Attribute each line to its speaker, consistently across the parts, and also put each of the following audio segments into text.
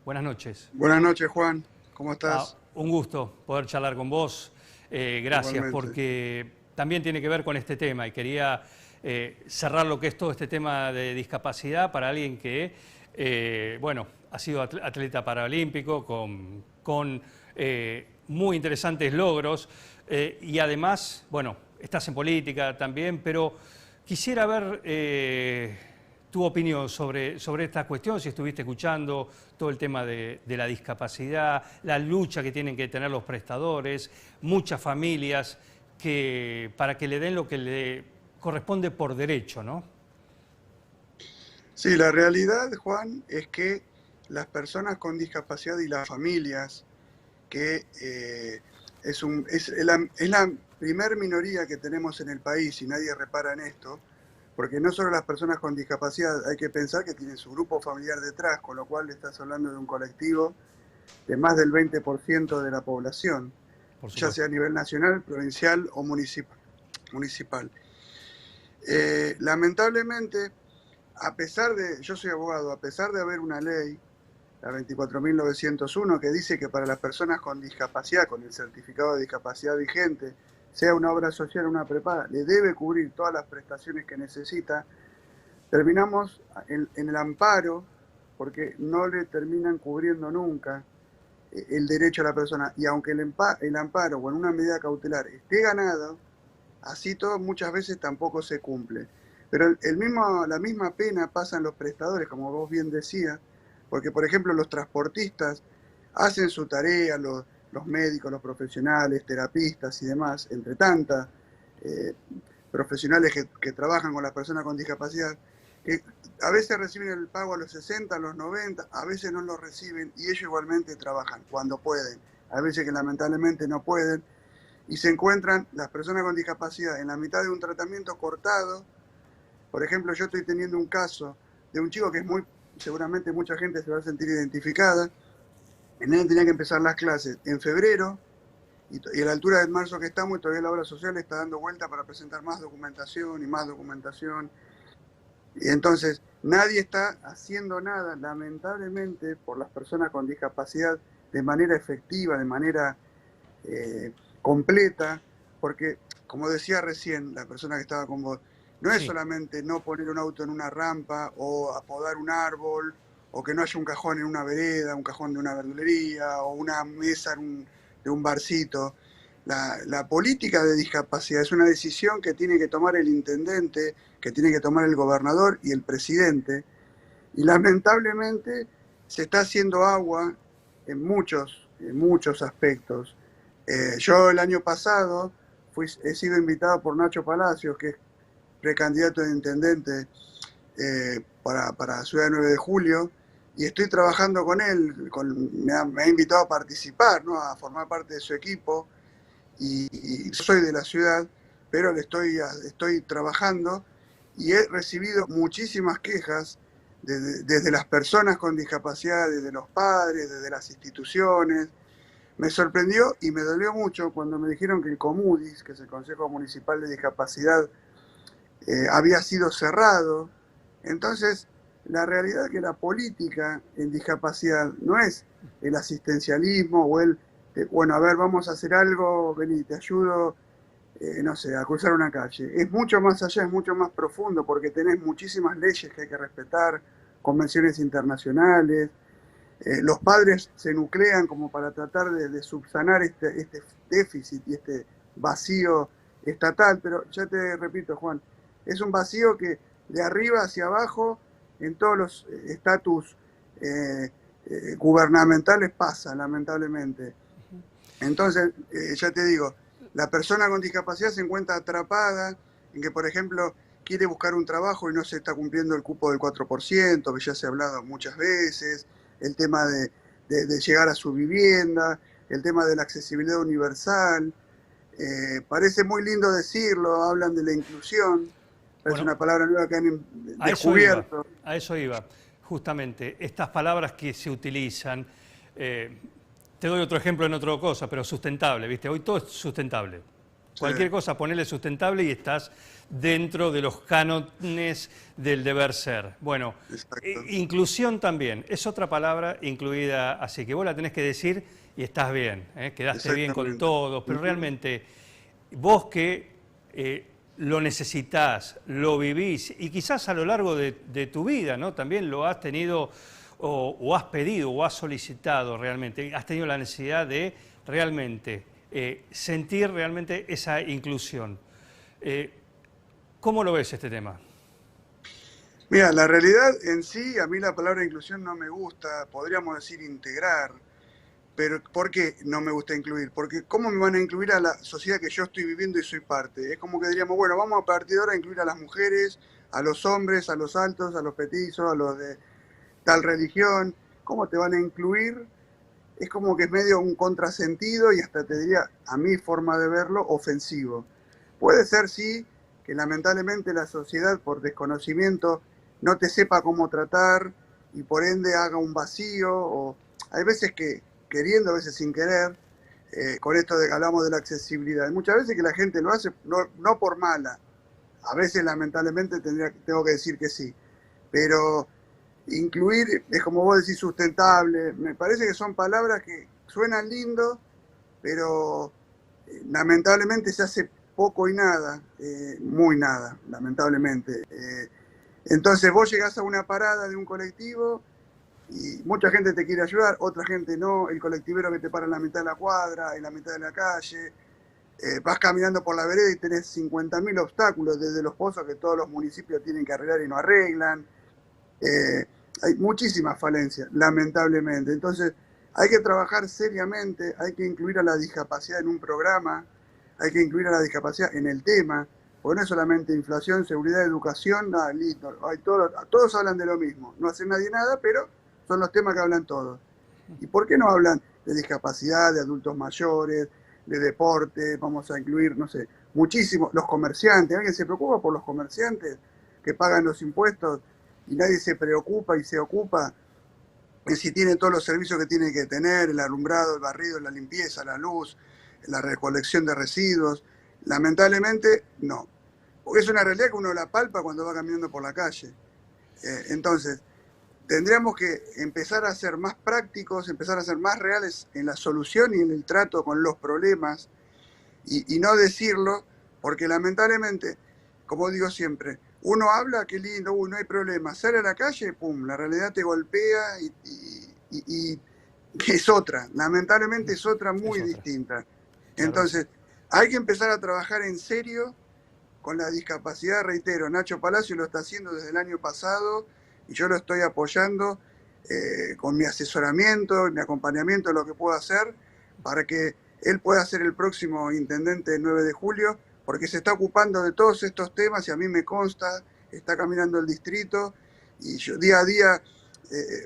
Speaker 1: Buenas noches.
Speaker 2: Buenas noches, Juan. ¿Cómo estás?
Speaker 1: Un gusto poder charlar con vos. Gracias,
Speaker 2: Igualmente.
Speaker 1: porque también tiene que ver con este tema y quería cerrar lo que es todo este tema de discapacidad para alguien que, bueno, ha sido atleta paralímpico con muy interesantes logros y además, bueno, estás en política también, pero quisiera ver tu opinión sobre esta cuestión, si estuviste escuchando todo el tema de la discapacidad, la lucha que tienen que tener los prestadores, muchas familias para que le den lo que le corresponde por derecho, ¿no?
Speaker 2: Sí, la realidad, Juan, es que las personas con discapacidad y las familias, que es la primer minoría que tenemos en el país y nadie repara en esto, porque no solo las personas con discapacidad, hay que pensar que tienen su grupo familiar detrás, con lo cual estás hablando de un colectivo de más del 20% de la población,
Speaker 1: Por
Speaker 2: ya sea
Speaker 1: supuesto.
Speaker 2: a nivel nacional, provincial o municipal. Lamentablemente, yo soy abogado, a pesar de haber una ley, la 24.901, que dice que para las personas con discapacidad, con el certificado de discapacidad vigente, sea una obra social o una prepaga, le debe cubrir todas las prestaciones que necesita, terminamos en el amparo, porque no le terminan cubriendo nunca el derecho a la persona. Y aunque el amparo o en una medida cautelar esté ganado, así todo muchas veces tampoco se cumple. Pero la misma pena pasa en los prestadores, como vos bien decías, porque por ejemplo los transportistas hacen su tarea, los médicos, los profesionales, terapistas y demás, entre tantas eh, profesionales que trabajan con las personas con discapacidad, que a veces reciben el pago a los 60, a los 90, a veces no lo reciben y ellos igualmente trabajan cuando pueden. A veces que lamentablemente no pueden y se encuentran las personas con discapacidad en la mitad de un tratamiento cortado. Por ejemplo, yo estoy teniendo un caso de un chico que seguramente mucha gente se va a sentir identificada. En él tenía que empezar las clases en febrero y a la altura de marzo que estamos, y todavía la obra social está dando vuelta para presentar más documentación y más documentación. Y entonces nadie está haciendo nada, lamentablemente, por las personas con discapacidad de manera efectiva, de manera eh, completa, porque, como decía recién la persona que estaba con vos, no es
Speaker 1: Sí.
Speaker 2: solamente no poner un auto en una rampa o apodar un árbol, o que no haya un cajón en una vereda, un cajón de una verdulería, o una mesa de un barcito. La política de discapacidad es una decisión que tiene que tomar el intendente, que tiene que tomar el gobernador y el presidente, y lamentablemente se está haciendo agua en muchos aspectos. Yo el año pasado he sido invitado por Nacho Palacios, que es precandidato de intendente para Ciudad 9 de Julio, y estoy trabajando con él, me ha invitado a participar, ¿no? A formar parte de su equipo, y soy de la ciudad, pero estoy trabajando y he recibido muchísimas quejas desde las personas con discapacidad, desde los padres, desde las instituciones. Me sorprendió y me dolió mucho cuando me dijeron que el COMUDIS, que es el Consejo Municipal de Discapacidad, había sido cerrado. Entonces, la realidad es que la política en discapacidad no es el asistencialismo o bueno, a ver, vamos a hacer algo, vení, te ayudo, no sé, a cruzar una calle. Es mucho más allá, es mucho más profundo, porque tenés muchísimas leyes que hay que respetar, convenciones internacionales. Los padres se nuclean como para tratar de subsanar este déficit y este vacío estatal, pero ya te repito, Juan, es un vacío que de arriba hacia abajo, en todos los estatus gubernamentales pasa, lamentablemente. Entonces, ya te digo, la persona con discapacidad se encuentra atrapada en que, por ejemplo, quiere buscar un trabajo y no se está cumpliendo el cupo del 4%, que ya se ha hablado muchas veces, el tema de llegar a su vivienda, el tema de la accesibilidad universal. Parece muy lindo decirlo, hablan de la inclusión, es
Speaker 1: Bueno,
Speaker 2: una palabra nueva que han
Speaker 1: a eso iba,
Speaker 2: descubierto.
Speaker 1: a eso iba. Justamente, estas palabras que se utilizan, te doy otro ejemplo en otra cosa, pero sustentable, ¿viste? Hoy todo es sustentable. Cualquier cosa, ponele sustentable y estás dentro de los cánones del deber ser. Bueno,
Speaker 2: Exacto.
Speaker 1: inclusión también, es otra palabra incluida, así que vos la tenés que decir y estás bien, quedaste bien con
Speaker 2: Exactamente.
Speaker 1: todos, pero realmente vos que lo necesitás, lo vivís y quizás a lo largo de tu vida, ¿no? También lo has tenido o has pedido o has solicitado realmente, has tenido la necesidad de realmente sentir realmente esa inclusión. ¿Cómo lo ves este tema?
Speaker 2: Mira, la realidad en sí, a mí la palabra inclusión no me gusta, podríamos decir integrar, pero ¿por qué no me gusta incluir? Porque ¿cómo me van a incluir a la sociedad que yo estoy viviendo y soy parte? Es como que diríamos, bueno, vamos a partir de ahora a incluir a las mujeres, a los hombres, a los altos, a los petizos, a los de tal religión. ¿Cómo te van a incluir? Es como que es medio un contrasentido y hasta te diría, a mi forma de verlo, ofensivo. Puede ser, sí, que lamentablemente la sociedad por desconocimiento no te sepa cómo tratar y por ende haga un vacío, o hay veces que queriendo, a veces sin querer, con esto de que hablamos de la accesibilidad. Hay muchas veces que la gente lo hace no por mala, a veces lamentablemente tengo que decir que sí, pero incluir es como vos decís sustentable, me parece que son palabras que suenan lindo, pero lamentablemente se hace poco y nada, muy nada, lamentablemente. Entonces vos llegás a una parada de un colectivo y mucha gente te quiere ayudar, otra gente no, el colectivero que te para en la mitad de la cuadra, en la mitad de la calle, vas caminando por la vereda y tenés 50.000 obstáculos, desde los pozos que todos los municipios tienen que arreglar y no arreglan. Hay muchísimas falencias, lamentablemente. Entonces, hay que trabajar seriamente, hay que incluir a la discapacidad en un programa, hay que incluir a la discapacidad en el tema, porque no es solamente inflación, seguridad, educación, nada, listo. Todos hablan de lo mismo, no hace nadie nada, pero son los temas que hablan todos. ¿Y por qué no hablan de discapacidad, de adultos mayores, de deporte? Vamos a incluir, no sé, muchísimo, los comerciantes. ¿Alguien se preocupa por los comerciantes que pagan los impuestos y nadie se preocupa y se ocupa de si tiene todos los servicios que tiene que tener, el alumbrado, el barrido, la limpieza, la luz, la recolección de residuos? Lamentablemente, no. Porque es una realidad que uno la palpa cuando va caminando por la calle. Entonces, tendríamos que empezar a ser más prácticos, empezar a ser más reales en la solución y en el trato con los problemas y no decirlo, porque lamentablemente, como digo siempre, uno habla, qué lindo, no hay problema, sale a la calle, pum, la realidad te golpea y es otra, lamentablemente es otra muy
Speaker 1: Es otra,
Speaker 2: distinta.
Speaker 1: claro que sí.
Speaker 2: Entonces, hay que empezar a trabajar en serio con la discapacidad, reitero, Nacho Palacio lo está haciendo desde el año pasado y yo lo estoy apoyando con mi asesoramiento, mi acompañamiento, lo que puedo hacer para que él pueda ser el próximo intendente del 9 de julio, porque se está ocupando de todos estos temas y a mí me consta, está caminando el distrito y yo día a día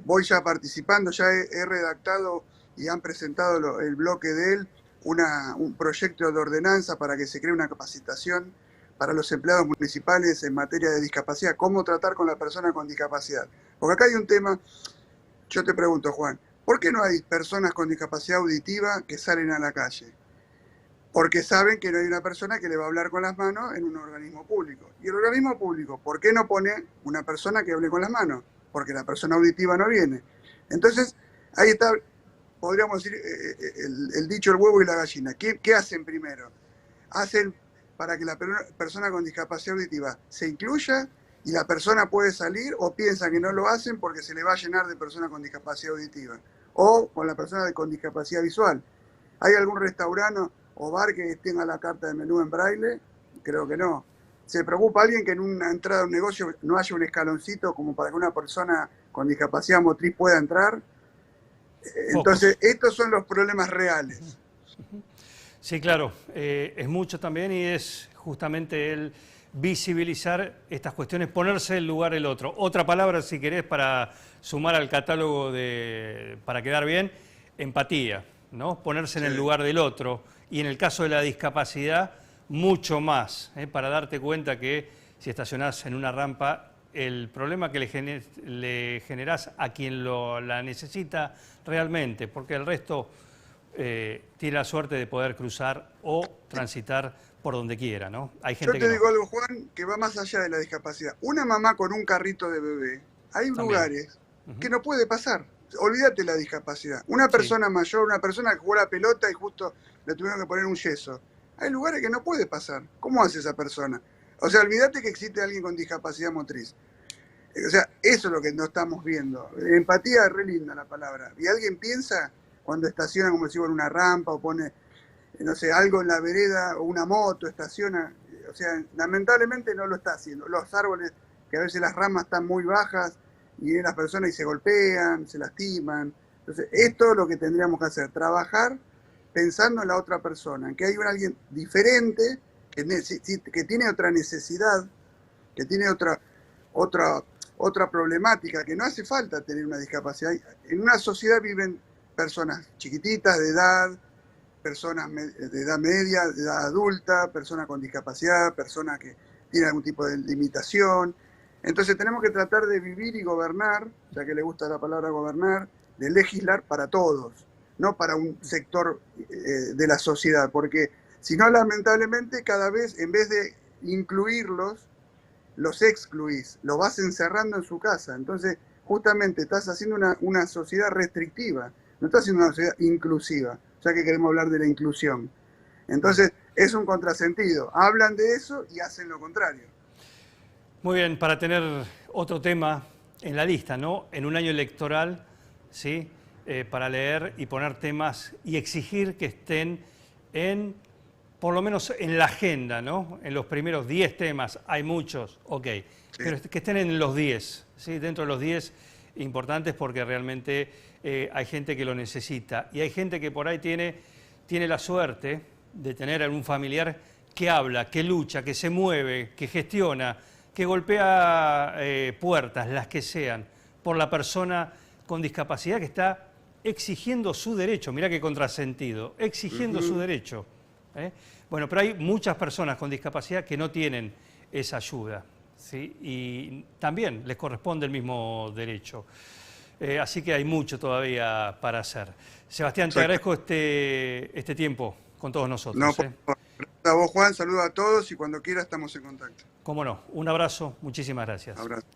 Speaker 2: voy ya participando, ya he redactado y han presentado el bloque de él un proyecto de ordenanza para que se cree una capacitación para los empleados municipales en materia de discapacidad, cómo tratar con la persona con discapacidad. Porque acá hay un tema, yo te pregunto, Juan, ¿por qué no hay personas con discapacidad auditiva que salen a la calle? Porque saben que no hay una persona que le va a hablar con las manos en un organismo público. Y el organismo público, ¿por qué no pone una persona que hable con las manos? Porque la persona auditiva no viene. Entonces, ahí está, podríamos decir, el dicho, el huevo y la gallina. ¿Qué hacen primero? Hacen para que la persona con discapacidad auditiva se incluya y la persona puede salir, o piensan que no lo hacen porque se le va a llenar de personas con discapacidad auditiva, o con la persona con discapacidad visual. ¿Hay algún restaurante o bar que tenga la carta de menú en braille? Creo que no. ¿Se preocupa alguien que en una entrada a un negocio no haya un escaloncito como para que una persona con discapacidad motriz pueda entrar? Entonces, estos son los problemas reales.
Speaker 1: Sí, claro, es mucho también y es justamente el visibilizar estas cuestiones, ponerse en lugar del otro. Otra palabra, si querés, para sumar al catálogo para quedar bien, empatía, ¿no? Ponerse en el lugar del otro y en el caso de la discapacidad, mucho más, para darte cuenta que si estacionás en una rampa, el problema que le generás a quien la necesita realmente, porque el resto tiene la suerte de poder cruzar o transitar por donde quiera, ¿no? Hay
Speaker 2: Yo
Speaker 1: gente
Speaker 2: te
Speaker 1: que no.
Speaker 2: digo algo, Juan, que va más allá de la discapacidad. Una mamá con un carrito de bebé, hay
Speaker 1: También.
Speaker 2: lugares que no puede pasar. Olvídate la discapacidad. Una
Speaker 1: Sí.
Speaker 2: persona mayor, una persona que jugó a la pelota y justo le tuvieron que poner un yeso. Hay lugares que no puede pasar. ¿Cómo hace esa persona? O sea, olvídate que existe alguien con discapacidad motriz. O sea, eso es lo que no estamos viendo. Empatía es re linda la palabra. Y alguien piensa cuando estaciona, como decimos, en una rampa o pone, no sé, algo en la vereda o una moto, estaciona. O sea, lamentablemente no lo está haciendo. Los árboles, que a veces las ramas están muy bajas y vienen las personas y se golpean, se lastiman. Entonces, esto es lo que tendríamos que hacer, trabajar pensando en la otra persona, en que hay alguien diferente, que tiene otra necesidad, que tiene otra problemática, que no hace falta tener una discapacidad. En una sociedad viven personas chiquititas de edad, personas de edad media, de edad adulta, personas con discapacidad, personas que tienen algún tipo de limitación. Entonces tenemos que tratar de vivir y gobernar, ya que le gusta la palabra gobernar, de legislar para todos, no para un sector de la sociedad, porque si no, lamentablemente, cada vez, en vez de incluirlos, los excluís, los vas encerrando en su casa. Entonces, justamente estás haciendo una sociedad restrictiva, no estás haciendo una sociedad inclusiva, ya que queremos hablar de la inclusión. Entonces, es un contrasentido. Hablan de eso y hacen lo contrario.
Speaker 1: Muy bien, para tener otro tema en la lista, ¿no? En un año electoral, ¿sí? Para leer y poner temas y exigir que estén en, por lo menos en la agenda, ¿no? En los primeros 10 temas, hay muchos, ok, sí, pero que estén en los 10, ¿sí? Dentro de los 10 importantes porque realmente hay gente que lo necesita y hay gente que por ahí tiene la suerte de tener algún familiar que habla, que lucha, que se mueve, que gestiona, que golpea puertas, las que sean, por la persona con discapacidad que está exigiendo su derecho. Mirá qué contrasentido, exigiendo su derecho. Bueno, pero hay muchas personas con discapacidad que no tienen esa ayuda, ¿sí? Y también les corresponde el mismo derecho. Así que hay mucho todavía para hacer. Sebastián, te agradezco este tiempo con todos nosotros.
Speaker 2: No, por favor. Gracias a vos, Juan, saludos a todos y cuando quiera estamos en contacto.
Speaker 1: Cómo no, un abrazo, muchísimas gracias.
Speaker 2: Abrazo.